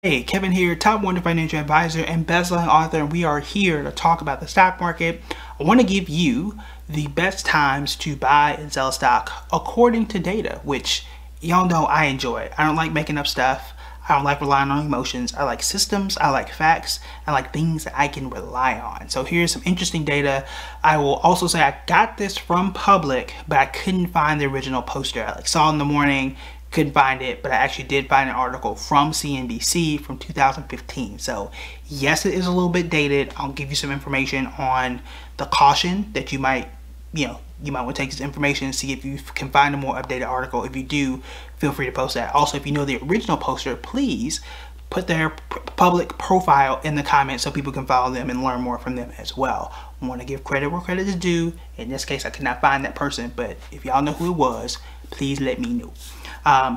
Hey, Kevin here, Top 100 Financial Advisor and best-selling author, and we are here to talk about the stock market. I want to give you the best times to buy and sell stock according to data, which y'all know I enjoy. I don't like making up stuff. I don't like relying on emotions. I like systems. I like facts. I like things that I can rely on. So here's some interesting data. I will also say I got this from Public, but I couldn't find the original poster. I saw it in the morning. Couldn't find it, but I actually did find an article from CNBC from 2015. So yes, it is a little bit dated. I'll give you some information on the caution that you might want to take this information and see if you can find a more updated article. If you do, feel free to post that. Also, if you know the original poster, please put their public profile in the comments so people can follow them and learn more from them as well. I want to give credit where credit is due. In this case, I could not find that person, but if y'all know who it was, please let me know.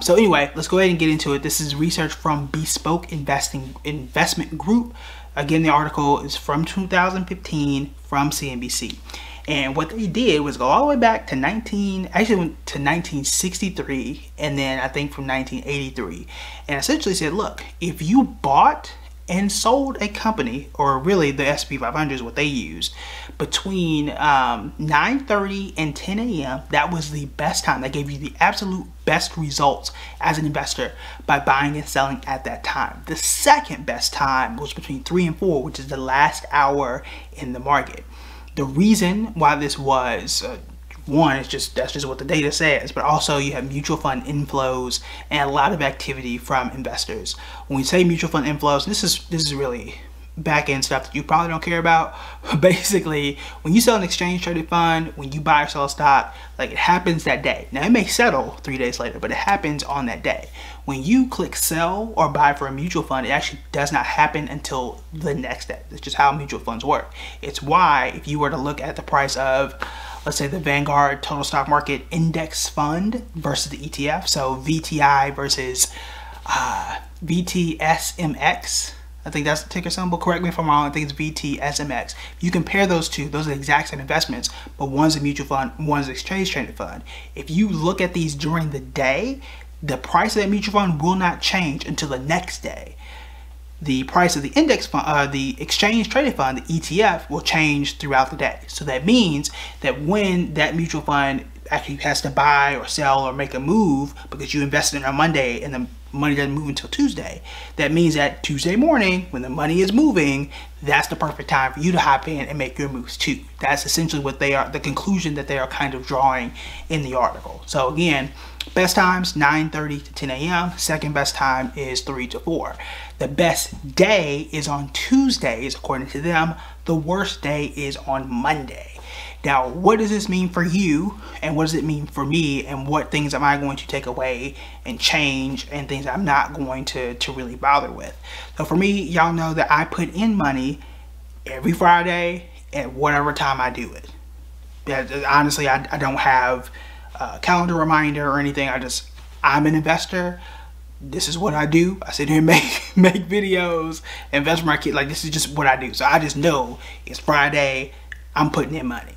So anyway, let's go ahead and get into it. This is research from Bespoke Investment Group. Again, the article is from 2015 from CNBC. And what they did was go all the way back to 1963, and then I think from 1983, and essentially said, look, if you bought and sold a company, or really the S&P 500 is what they use, between 9:30 and 10 a.m., that was the best time. That gave you the absolute best results as an investor by buying and selling at that time. The second best time was between 3 and 4, which is the last hour in the market. The reason why this was one, that's just what the data says, but also you have mutual fund inflows and a lot of activity from investors. When we say mutual fund inflows, this is really back end stuff that you probably don't care about. Basically, when you sell an exchange traded fund, when you buy or sell a stock, like, it happens that day. Now, it may settle 3 days later, but it happens on that day. When you click sell or buy for a mutual fund, it actually does not happen until the next day. That's just how mutual funds work. It's why if you were to look at the price of, let's say, the Vanguard Total Stock Market Index Fund versus the ETF, so VTI versus VTSMX, I think that's the ticker symbol. Correct me if I'm wrong. I think it's VTSMX. You compare those two, those are the exact same investments, but one's a mutual fund, one's an exchange traded fund. If you look at these during the day, the price of that mutual fund will not change until the next day. The price of the index fund, the exchange traded fund, the ETF, will change throughout the day. So that means that when that mutual fund actually has to buy or sell or make a move because you invested in on Monday and the money doesn't move until Tuesday, that means that Tuesday morning when the money is moving, that's the perfect time for you to hop in and make your moves too. That's essentially what they are, the conclusion that they are kind of drawing in the article. So again, best times 9:30 to 10 a.m. Second best time is 3 to 4. The best day is on Tuesdays according to them. The worst day is on Monday. Now, what does this mean for you, and what does it mean for me, and what things am I going to take away and change, and things I'm not going to really bother with? So for me, y'all know that I put in money every Friday at whatever time I do it. Honestly, I don't have a calendar reminder or anything. I'm an investor. This is what I do. I sit here and make videos, invest for my kids. Like, this is just what I do. So I just know it's Friday, I'm putting in money.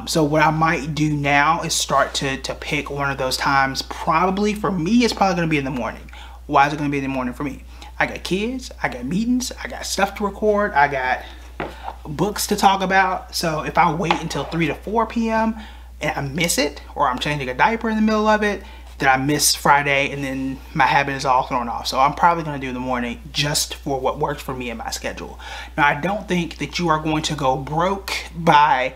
So what I might do now is start to pick one of those times. Probably for me, it's probably going to be in the morning. Why is it going to be in the morning for me? I got kids, I got meetings, I got stuff to record, I got books to talk about. So if I wait until 3 to 4 p.m. and I miss it, or I'm changing a diaper in the middle of it, then I miss Friday and then my habit is all thrown off. So I'm probably going to do in the morning just for what works for me and my schedule. Now, I don't think that you are going to go broke by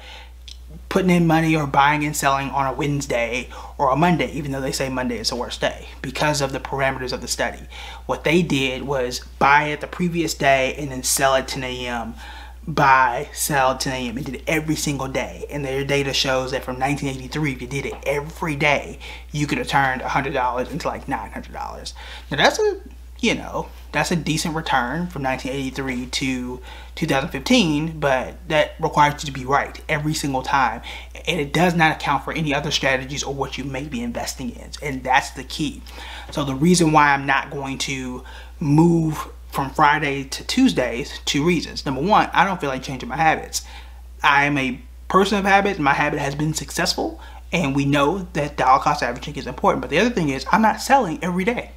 putting in money or buying and selling on a Wednesday or a Monday, even though they say Monday is the worst day, because of the parameters of the study. What they did was buy it the previous day and then sell at 10 a.m. Buy, sell at 10 a.m. and did it every single day. And their data shows that from 1983, if you did it every day, you could have turned $100 into like $900. Now that's a decent return from 1983 to 2015, but that requires you to be right every single time. And it does not account for any other strategies or what you may be investing in. And that's the key. So the reason why I'm not going to move from Friday to Tuesdays, 2 reasons. Number one, I don't feel like changing my habits. I am a person of habits. My habit has been successful, and we know that dollar cost averaging is important. But the other thing is, I'm not selling every day.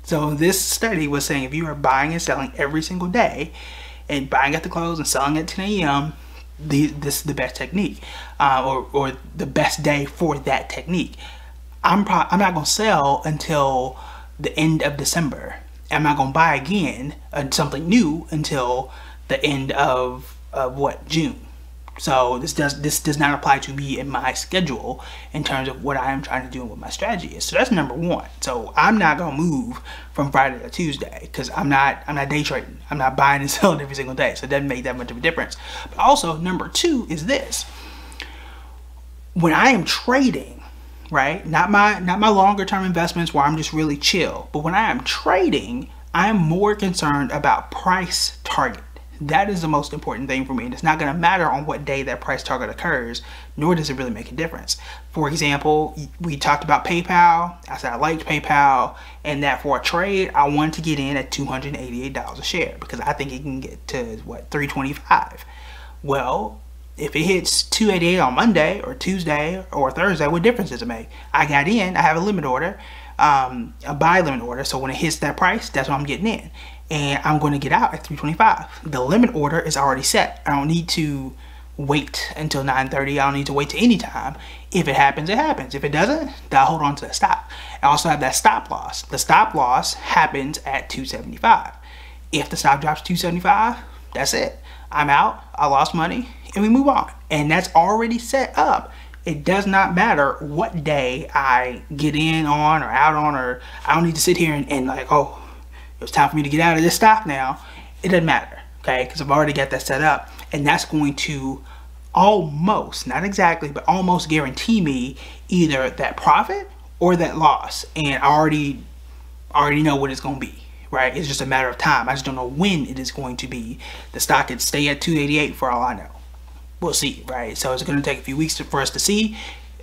So this study was saying if you are buying and selling every single day, and buying at the close and selling at 10 a.m., this is the best technique, or the best day for that technique. I'm not gonna sell until the end of December. I'm not gonna buy again something new until the end of June. So this does not apply to me in my schedule in terms of what I am trying to do and what my strategy is. So that's number one. So I'm not gonna move from Friday to Tuesday because I'm not day trading. I'm not buying and selling every single day. So it doesn't make that much of a difference. But also number two is this: when I am trading, right? Not my longer term investments where I'm just really chill, but when I am trading, I am more concerned about price target. That is the most important thing for me, and it's not going to matter on what day that price target occurs, nor does it really make a difference. For example, we talked about PayPal. I said I liked PayPal, and that for a trade, I wanted to get in at $288 a share because I think it can get to what, $325. Well, if it hits $288 on Monday or Tuesday or Thursday, what difference does it make? I got in. I have a limit order, a buy limit order. So when it hits that price, that's when I'm getting in. And I'm going to get out at $325. The limit order is already set. I don't need to wait until 9:30. I don't need to wait to any time. If it happens, it happens. If it doesn't, then I'll hold on to the stop. I also have that stop loss. The stop loss happens at $275. If the stop drops $275, that's it. I'm out. I lost money, and we move on. And that's already set up. It does not matter what day I get in on or out on, or I don't need to sit here and like, oh, it's time for me to get out of this stock now. It doesn't matter, okay? Because I've already got that set up, and that's going to almost, not exactly, but almost guarantee me either that profit or that loss. And I already know what it's going to be, right? It's just a matter of time. I just don't know when it is going to be. The stock could stay at 288 for all I know. We'll see, right? So it's going to take a few weeks for us to see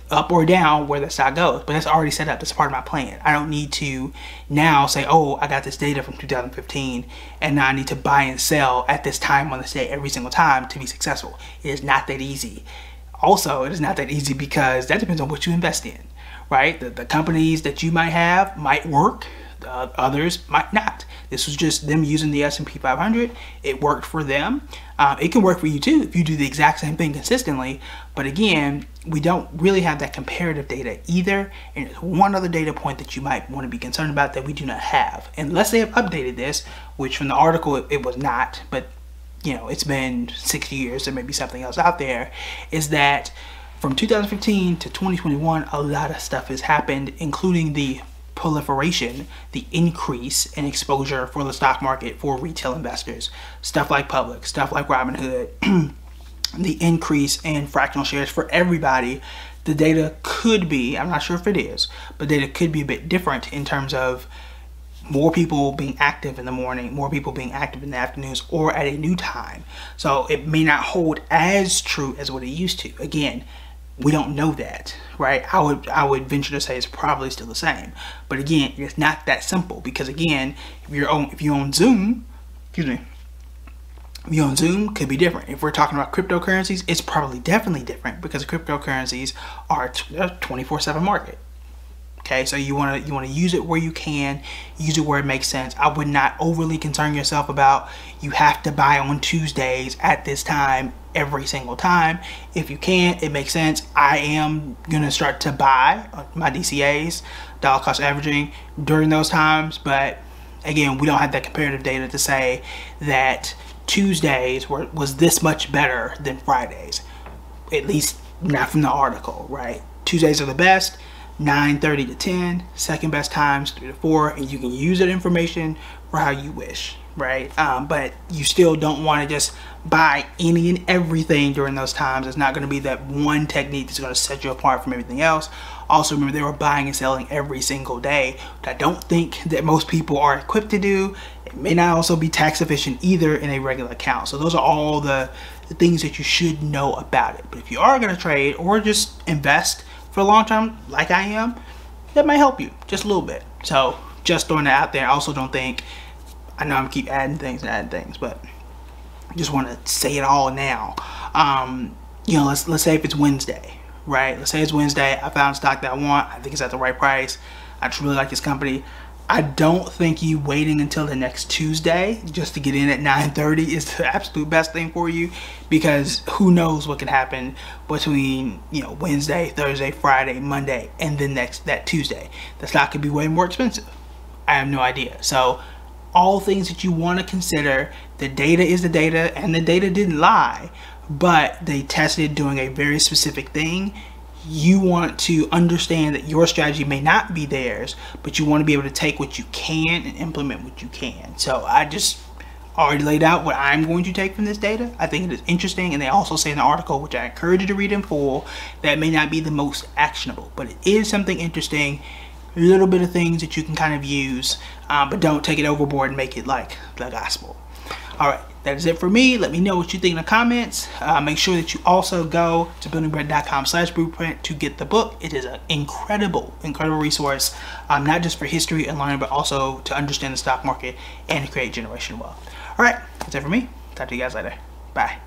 up or down where the stock goes, but that's already set up. That's part of my plan. I don't need to now say, oh, I got this data from 2015 and now I need to buy and sell at this time on this day every single time to be successful. It is not that easy. Also, it is not that easy because that depends on what you invest in, right? The companies that you might have might work, others might not. This was just them using the S&P 500. It worked for them. It can work for you too if you do the exact same thing consistently. But again, we don't really have that comparative data either. And there's one other data point that you might want to be concerned about that we do not have. Unless they have updated this, which from the article it was not, but you know, it's been 6 years, there may be something else out there, is that from 2015 to 2021, a lot of stuff has happened, including the proliferation, the increase in exposure for the stock market for retail investors. Stuff like Public, stuff like Robinhood, the increase in fractional shares for everybody. The data could be, I'm not sure if it is, but data could be a bit different in terms of more people being active in the morning, more people being active in the afternoons, or at a new time. So it may not hold as true as what it used to. Again, we don't know that, right? I would venture to say it's probably still the same. But again, it's not that simple because again, if you own Zoom, excuse me, if you own Zoom, could be different. If we're talking about cryptocurrencies, it's probably definitely different because cryptocurrencies are a 24/7 market. Okay, so you want to use it where you can, use it where it makes sense. I would not overly concern yourself about you have to buy on Tuesdays at this time every single time. If you can, it makes sense. I am gonna start to buy my DCAs, dollar cost averaging, during those times, but again, we don't have that comparative data to say that Tuesdays was this much better than Fridays, at least not from the article, right? Tuesdays are the best. 9:30 to 10, second best times 3 to 4, and you can use that information for how you wish, right? But you still don't want to just buy any and everything during those times. It's not going to be that one technique that's going to set you apart from everything else. Also, remember, they were buying and selling every single day, which I don't think that most people are equipped to do. It may not also be tax efficient either in a regular account. So those are all the things that you should know about it. But if you are going to trade or just invest for long term, like I am, that might help you just a little bit. So just throwing that out there. I also don't think, I know I'm keep adding things, but I just want to say it all now. You know, let's say if it's Wednesday, right? Let's say it's Wednesday. I found a stock that I want. I think it's at the right price. I just really like this company. I don't think you waiting until the next Tuesday just to get in at 9:30 is the absolute best thing for you, because who knows what can happen between, you know, Wednesday, Thursday, Friday, Monday, and then that Tuesday. The stock could be way more expensive. I have no idea. So all things that you want to consider, the data is the data, and the data didn't lie, but they tested doing a very specific thing. You want to understand that your strategy may not be theirs, but you want to be able to take what you can and implement what you can. So I just already laid out what I'm going to take from this data. I think it is interesting, and they also say in the article, which I encourage you to read in full, that it may not be the most actionable, but it is something interesting. A little bit of things that you can kind of use, but don't take it overboard and make it like the gospel. All right, that is it for me. Let me know what you think in the comments. Make sure that you also go to buildingbread.com/blueprint to get the book. It is an incredible resource, not just for history and learning, but also to understand the stock market and to create generational wealth. All right, that's it for me. Talk to you guys later. Bye.